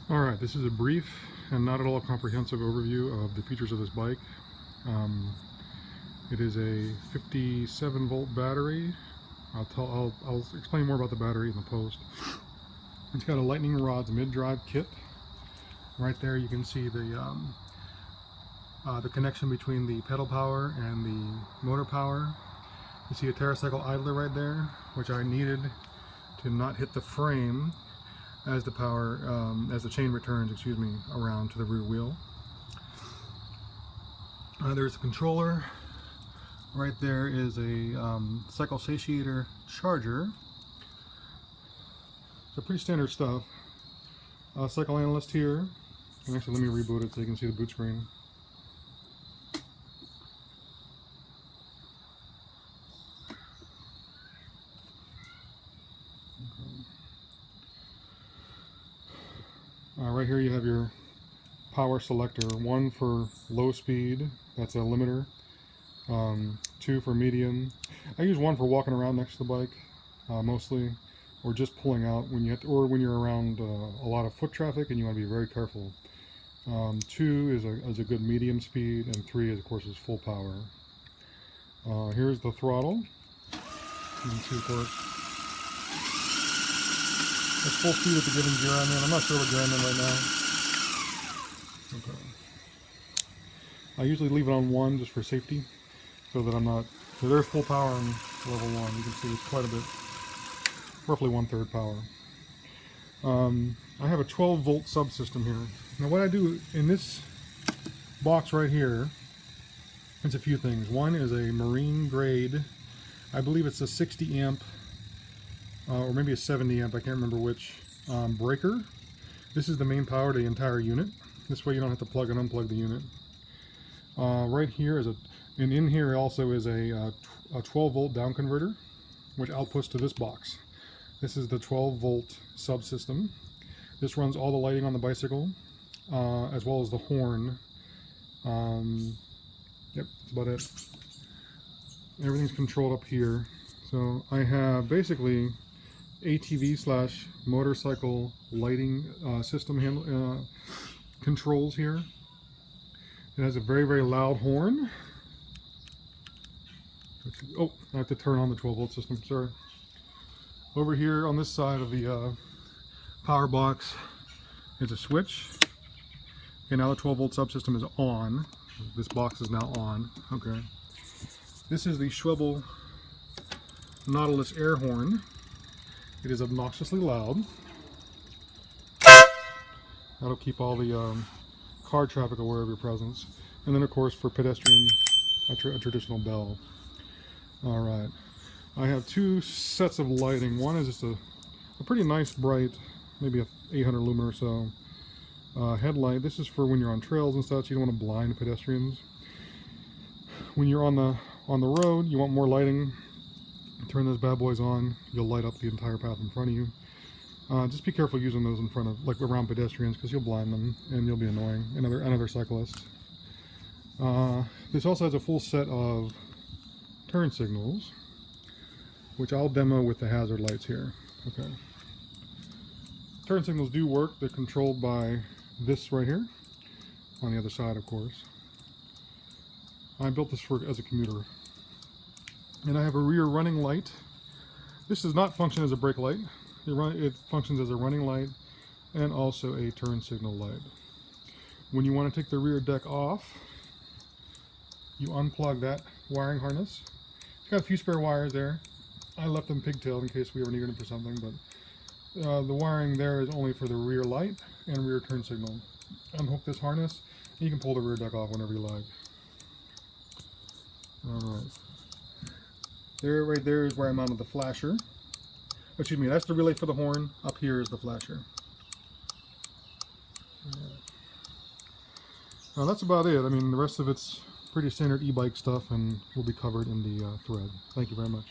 Alright, this is a brief and not at all comprehensive overview of the features of this bike. It is a 57 volt battery. I'll explain more about the battery in the post. It's got a Lightning Rods mid-drive kit. Right there you can see the connection between the pedal power and the motor power. You see a TerraCycle idler right there, which I needed to not hit the frame as the chain returns, around to the rear wheel. There's a controller. Right there is a cycle satiator charger. So pretty standard stuff. Cycle analyst here. And actually, let me reboot it so you can see the boot screen. Right here you have your power selector. One for low speed, that's a limiter. Two for medium. I use one for walking around next to the bike, mostly, or just pulling out when you're around a lot of foot traffic and you want to be very careful. Two is a good medium speed, and three, of course, is full power. Here's the throttle. You can see, of course, it's full speed with the given gear I'm in. I'm not sure what gear I'm in right now. Okay. I usually leave it on 1 just for safety, so that I'm not. So there's full power on level 1. You can see it's quite a bit, roughly 1/3 power. I have a 12 volt subsystem here. Now what I do in this box right here, it's a few things. One is a marine grade, I believe it's a 60 amp, or maybe a 70 amp, I can't remember which, breaker. This is the main power to the entire unit. This way you don't have to plug and unplug the unit. Right here is and in here also is a 12 volt down converter, which outputs to this box. This is the 12 volt subsystem. This runs all the lighting on the bicycle, as well as the horn. Yep, that's about it. Everything's controlled up here. So I have basically ATV / motorcycle lighting system controls here. It has a very, very loud horn. Oh, I have to turn on the 12 volt system, sorry. Over here on this side of the power box is a switch. Okay, now the 12 volt subsystem is on. This box is now on. Okay. This is the Schwebel Nautilus air horn. It is obnoxiously loud. That'll keep all the car traffic aware of your presence. And then, of course, for pedestrian, a traditional bell. Alright. I have 2 sets of lighting. One is just a pretty nice bright, maybe a 800 lumen or so, headlight. This is for when you're on trails and such. You don't want to blind pedestrians. When you're on the road, you want more lighting. Turn those bad boys on. You'll light up the entire path in front of you. Just be careful using those in front of, around pedestrians, because you'll blind them and you'll be annoying, and other cyclists. This also has a full set of turn signals, which I'll demo with the hazard lights here. Okay. Turn signals do work. They're controlled by this right here, on the other side, of course. I built this as a commuter. And I have a rear running light. This does not function as a brake light. It functions as a running light and also a turn signal light. When you want to take the rear deck off, you unplug that wiring harness. It's got a few spare wires there. I left them pigtailed in case we ever needed them for something, but the wiring there is only for the rear light and rear turn signal. Unhook this harness, and you can pull the rear deck off whenever you like. Alright. Right there is where I mounted the flasher. Excuse me, that's the relay for the horn. Up here is the flasher. Now that's about it. I mean, the rest of it's pretty standard e-bike stuff and will be covered in the thread. Thank you very much.